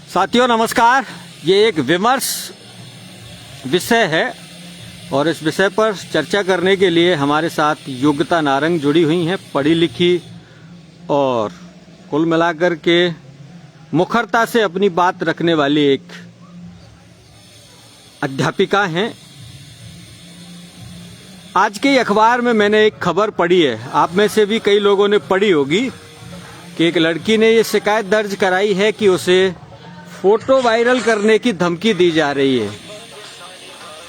साथियों नमस्कार। ये एक विमर्श विषय है और इस विषय पर चर्चा करने के लिए हमारे साथ योग्यता नारंग जुड़ी हुई हैं, पढ़ी लिखी और कुल मिलाकर के मुखरता से अपनी बात रखने वाली एक अध्यापिका हैं। आज के अखबार में मैंने एक खबर पढ़ी है, आप में से भी कई लोगों ने पढ़ी होगी कि एक लड़की ने ये शिकायत दर्ज कराई है कि उसे फोटो वायरल करने की धमकी दी जा रही है।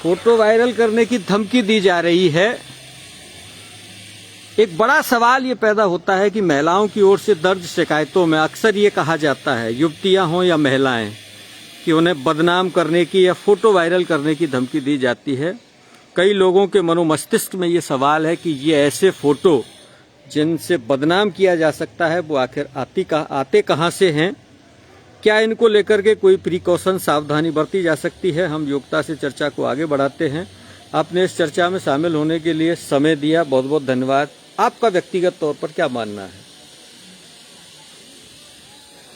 फोटो वायरल करने की धमकी दी जा रही है। एक बड़ा सवाल ये पैदा होता है कि महिलाओं की ओर से दर्ज शिकायतों में अक्सर ये कहा जाता है, युवतियां हों या महिलाएं, कि उन्हें बदनाम करने की या फोटो वायरल करने की धमकी दी जाती है। कई लोगों के मनोमस्तिष्क में ये सवाल है कि ये ऐसे फोटो जिनसे बदनाम किया जा सकता है वो आखिर आते कहाँ से हैं? क्या इनको लेकर के कोई प्रिकॉशन सावधानी बरती जा सकती है? हम योग्यता से चर्चा को आगे बढ़ाते हैं। आपने इस चर्चा में शामिल होने के लिए समय दिया, बहुत बहुत धन्यवाद। आपका व्यक्तिगत तौर पर क्या मानना है?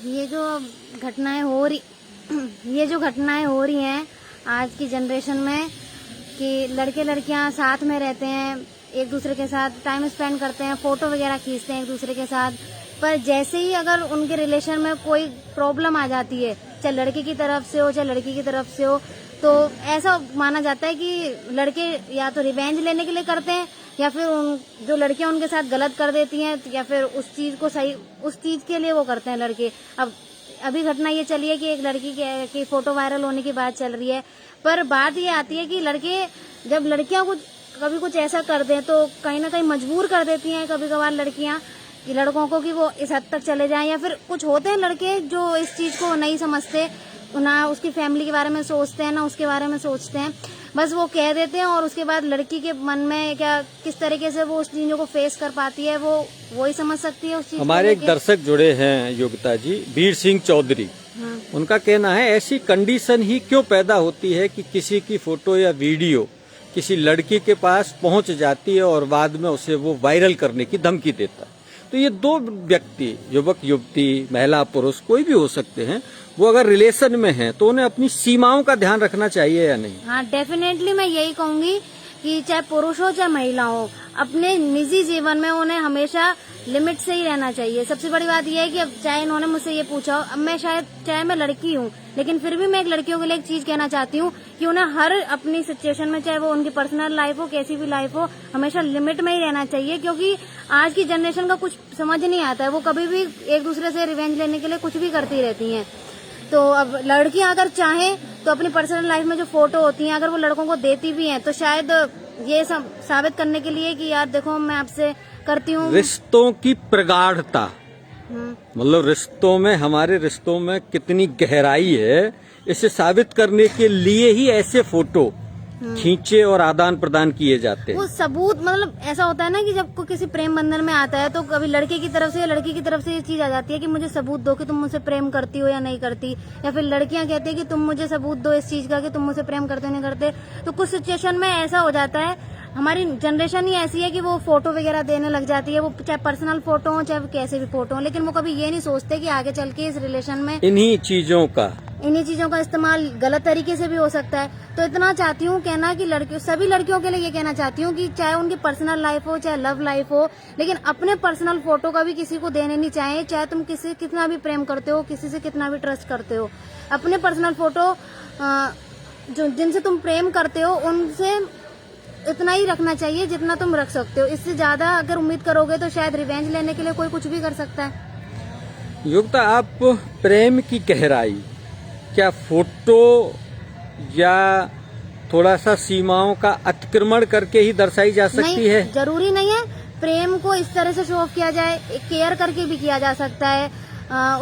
ये जो घटनाएं हो रही हैं आज की जनरेशन में कि लड़के लड़कियां साथ में रहते हैं, एक दूसरे के साथ टाइम स्पेंड करते हैं, फोटो वगैरह खींचते हैं एक दूसरे के साथ, पर जैसे ही अगर उनके रिलेशन में कोई प्रॉब्लम आ जाती है, चाहे लड़के की तरफ से हो चाहे लड़की की तरफ से हो, तो ऐसा माना जाता है कि लड़के या तो रिवेंज लेने के लिए करते हैं या फिर जो लड़कियां उनके साथ गलत कर देती हैं या फिर उस चीज के लिए वो करते हैं लड़के। अब अभी घटना ये चली है कि एक लड़की की फोटो वायरल होने की बात चल रही है, पर बात ये आती है कि लड़के जब लड़कियां कभी कुछ ऐसा कर दें तो कहीं ना कहीं मजबूर कर देती हैं कभी कभार लड़कियां कि लड़कों को कि वो इस हद तक चले जाएं, या फिर कुछ होते हैं लड़के जो इस चीज को नहीं समझते, ना उसकी फैमिली के बारे में सोचते हैं ना उसके बारे में सोचते हैं, बस वो कह देते हैं और उसके बाद लड़की के मन में क्या किस तरीके से वो उस चीजों को फेस कर पाती है वो ही समझ सकती है उस चीज। हमारे एक दर्शक जुड़े हैं योगिता जी, वीर सिंह चौधरी। उनका कहना है ऐसी कंडीशन ही क्यों पैदा होती है कि किसी की फोटो या वीडियो किसी लड़की के पास पहुंच जाती है और बाद में उसे वो वायरल करने की धमकी देता है। तो ये दो व्यक्ति, युवक युवती, महिला पुरुष, कोई भी हो सकते हैं, वो अगर रिलेशन में हैं तो उन्हें अपनी सीमाओं का ध्यान रखना चाहिए या नहीं? हाँ, डेफिनेटली मैं यही कहूंगी कि चाहे पुरुष हो चाहे महिला हो, अपने निजी जीवन में उन्हें हमेशा लिमिट से ही रहना चाहिए। सबसे बड़ी बात यह है कि अब चाहे इन्होंने मुझसे ये पूछा हो, अब मैं चाहे मैं लड़की हूँ लेकिन फिर भी मैं एक लड़कियों के लिए एक चीज कहना चाहती हूँ कि उन्हें हर अपनी सिचुएशन में, चाहे वो उनकी पर्सनल लाइफ हो कैसी भी लाइफ हो, हमेशा लिमिट में ही रहना चाहिए, क्योंकि आज की जनरेशन का कुछ समझ नहीं आता है। वो कभी भी एक दूसरे से रिवेंज लेने के लिए कुछ भी करती रहती हैं। तो अब लड़कियां अगर चाहें तो अपनी पर्सनल लाइफ में जो फोटो होती हैं अगर वो लड़कों को देती भी हैं तो शायद ये साबित करने के लिए कि यार देखो मैं आपसे करती हूँ। रिश्तों की प्रगाढ़ता, मतलब रिश्तों में, हमारे रिश्तों में कितनी गहराई है, इसे साबित करने के लिए ही ऐसे फोटो खींचे और आदान प्रदान किए जाते हैं। वो सबूत, मतलब ऐसा होता है ना कि जब कोई किसी प्रेम बंधन में आता है तो कभी लड़के की तरफ से या लड़की की तरफ से ये चीज आ जाती है कि मुझे सबूत दो कि तुम मुझसे प्रेम करती हो या नहीं करती, या फिर लड़कियां कहती है कि तुम मुझे सबूत दो इस चीज का कि तुम मुझसे प्रेम करते हो नहीं करते। तो कुछ सिचुएशन में ऐसा हो जाता है, हमारी जनरेशन ही ऐसी है कि वो फोटो वगैरह देने लग जाती है, वो चाहे पर्सनल फोटो हो चाहे कैसे भी फोटो हो, लेकिन वो कभी ये नहीं सोचते कि आगे चल के इस रिलेशन में इन्हीं चीजों का इस्तेमाल गलत तरीके से भी हो सकता है। तो इतना चाहती हूँ कहना कि सभी लड़कियों के लिए ये कहना चाहती हूँ कि चाहे उनकी पर्सनल लाइफ हो चाहे लव लाइफ हो, लेकिन अपने पर्सनल फोटो का भी किसी को देने नहीं चाहिए। चाहे तुम किसी कितना भी प्रेम करते हो, किसी से कितना भी ट्रस्ट करते हो, अपने पर्सनल फोटो जो जिनसे तुम प्रेम करते हो उनसे इतना ही रखना चाहिए जितना तुम रख सकते हो। इससे ज्यादा अगर उम्मीद करोगे तो शायद रिवेंज लेने के लिए कोई कुछ भी कर सकता है। युक्ता, आप प्रेम की गहराई क्या फोटो या थोड़ा सा सीमाओं का अतिक्रमण करके ही दर्शाई जा सकती है? जरूरी नहीं है। प्रेम को इस तरह से शो ऑफ किया जाए, केयर करके भी किया जा सकता है,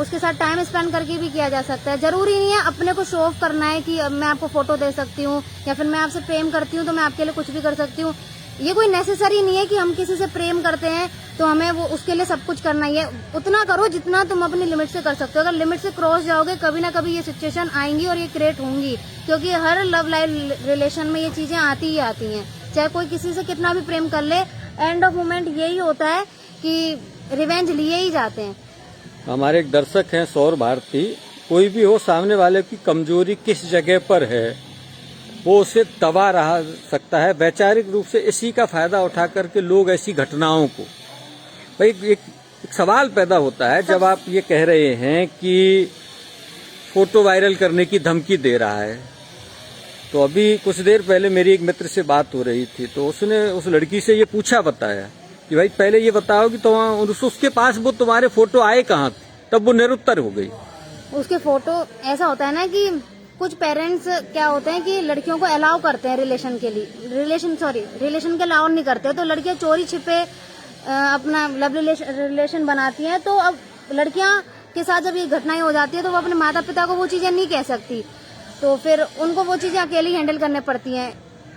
उसके साथ टाइम स्पेंड करके भी किया जा सकता है। जरूरी नहीं है अपने को शो ऑफ करना है कि मैं आपको फोटो दे सकती हूँ या फिर मैं आपसे प्रेम करती हूँ तो मैं आपके लिए कुछ भी कर सकती हूँ। ये कोई नेसेसरी नहीं है कि हम किसी से प्रेम करते हैं तो हमें वो उसके लिए सब कुछ करना ही है। उतना करो जितना तुम अपनी लिमिट से कर सकते हो। अगर लिमिट से क्रॉस जाओगे कभी ना कभी ये सिचुएशन आएंगी और ये क्रिएट होंगी, क्योंकि हर लव लाइफ रिलेशन में ये चीजें आती ही आती हैं। चाहे कोई किसी से कितना भी प्रेम कर ले, एंड ऑफ मोमेंट यही होता है कि रिवेंज लिए ही जाते हैं। हमारे एक दर्शक हैं सौर भारती, कोई भी हो, सामने वाले की कमजोरी किस जगह पर है वो उसे दबा रहा सकता है। वैचारिक रूप से इसी का फायदा उठा करके लोग ऐसी घटनाओं को, भाई एक सवाल पैदा होता है जब आप ये कह रहे हैं कि फोटो वायरल करने की धमकी दे रहा है। तो अभी कुछ देर पहले मेरी एक मित्र से बात हो रही थी, तो उसने उस लड़की से ये पूछा, बताया कि भाई पहले ये बताओ कि उसके पास वो तुम्हारे फोटो आए कहाँ, तब वो निरुत्तर हो गई। उसके फोटो ऐसा होता है ना कि कुछ पेरेंट्स क्या होते हैं कि लड़कियों को अलाउ करते हैं रिलेशन के के अलाउ नहीं करते, तो लड़कियां चोरी छिपे अपना लव रिलेशन बनाती हैं। तो अब लड़कियां के साथ जब ये घटनाएं हो जाती है तो वो अपने माता पिता को वो चीजें नहीं कह सकती, तो फिर उनको वो चीजें अकेली हैंडल करने पड़ती हैं।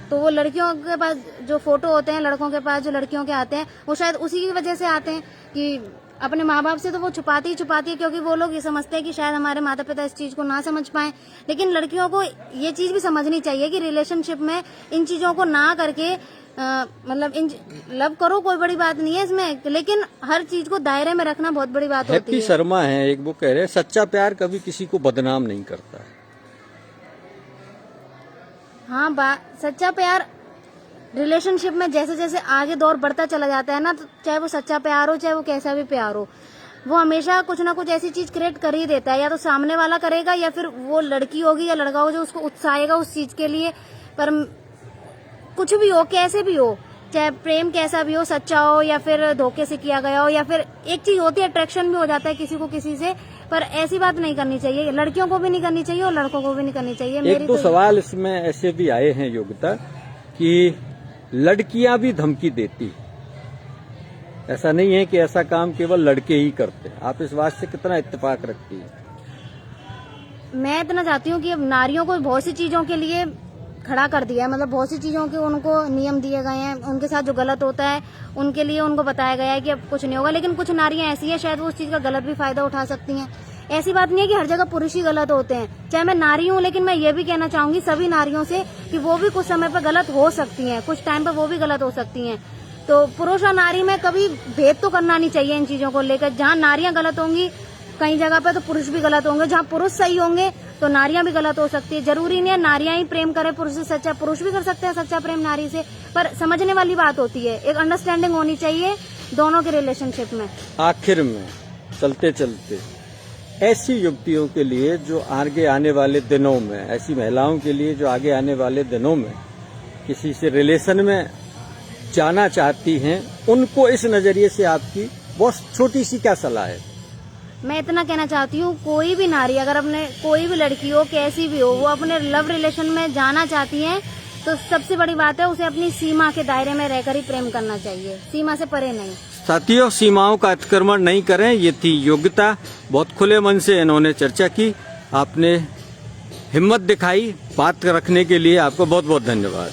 तो वो लड़कियों के पास जो फोटो होते हैं, लड़कों के पास जो लड़कियों के आते हैं, वो शायद उसी की वजह से आते हैं कि अपने माँ बाप से तो वो छुपाती है, क्योंकि वो लोग ये समझते हैं कि शायद हमारे माता पिता इस चीज को ना समझ पाए। लेकिन लड़कियों को ये चीज भी समझनी चाहिए कि रिलेशनशिप में इन चीजों को ना करके मतलब लव करो, कोई बड़ी बात नहीं है इसमें, लेकिन हर चीज को दायरे में रखना बहुत बड़ी बात होती है। हैप्पी शर्मा है एक, वो कह रहे हैं सच्चा प्यार कभी किसी को बदनाम नहीं करता है। हाँ, सच्चा प्यार रिलेशनशिप में जैसे जैसे आगे दौर बढ़ता चला जाता है ना, तो चाहे वो सच्चा प्यार हो, चाहे वो कैसा भी प्यार हो, वो हमेशा कुछ ना कुछ ऐसी चीज क्रिएट कर ही देता है। या तो सामने वाला करेगा, या फिर वो लड़की होगी या लड़का हो जो उसको उत्साहेगा उस चीज के लिए। पर कुछ भी हो, कैसे भी हो, चाहे प्रेम कैसा भी हो, सच्चा हो या फिर धोखे से किया गया हो, या फिर एक चीज होती है अट्रैक्शन भी हो जाता है किसी को किसी से, पर ऐसी बात नहीं करनी चाहिए। लड़कियों को भी नहीं करनी चाहिए और लड़कों को भी नहीं करनी चाहिए। एक दो सवाल इसमें ऐसे भी आए हैं योगिता कि लड़कियां भी धमकी देती, ऐसा नहीं है कि ऐसा काम केवल लड़के ही करते हैं। आप इस बात से कितना इत्तेफाक रखती है? मैं इतना चाहती हूँ कि अब नारियों को बहुत सी चीजों के लिए खड़ा कर दिया है, मतलब बहुत सी चीजों के उनको नियम दिए गए हैं, उनके साथ जो गलत होता है उनके लिए उनको बताया गया है कि अब कुछ नहीं होगा। लेकिन कुछ नारियां ऐसी हैं शायद वो उस चीज का गलत भी फायदा उठा सकती हैं। ऐसी बात नहीं है कि हर जगह पुरुष ही गलत होते हैं। चाहे मैं नारी हूँ, लेकिन मैं ये भी कहना चाहूंगी सभी नारियों से कि वो भी कुछ समय पर गलत हो सकती हैं, कुछ टाइम पर वो भी गलत हो सकती हैं। तो पुरुष और नारी में कभी भेद तो करना नहीं चाहिए इन चीजों को लेकर। जहाँ नारियां गलत होंगी कई जगह पे, तो पुरुष भी गलत होंगे। जहाँ पुरुष सही होंगे तो नारियां भी गलत हो सकती है। जरूरी नहीं है नारियां ही प्रेम करें पुरुष से, सच्चा पुरुष भी कर सकते हैं सच्चा प्रेम नारी से, पर समझने वाली बात होती है, एक अंडरस्टैंडिंग होनी चाहिए दोनों के रिलेशनशिप में। आखिर में चलते चलते ऐसी युवतियों के लिए जो आगे आने वाले दिनों में, ऐसी महिलाओं के लिए जो आगे आने वाले दिनों में किसी से रिलेशन में जाना चाहती हैं, उनको इस नजरिए से आपकी बहुत छोटी सी क्या सलाह है? मैं इतना कहना चाहती हूँ, कोई भी नारी अगर अपने, कोई भी लड़की हो कैसी भी हो, वो अपने लव रिलेशन में जाना चाहती है तो सबसे बड़ी बात है उसे अपनी सीमा के दायरे में रहकर ही प्रेम करना चाहिए, सीमा से परे नहीं। साथियों, सीमाओं का अतिक्रमण नहीं करें, ये थी योगिता। बहुत खुले मन से इन्होंने चर्चा की, आपने हिम्मत दिखाई। बात रखने के लिए आपको बहुत बहुत धन्यवाद।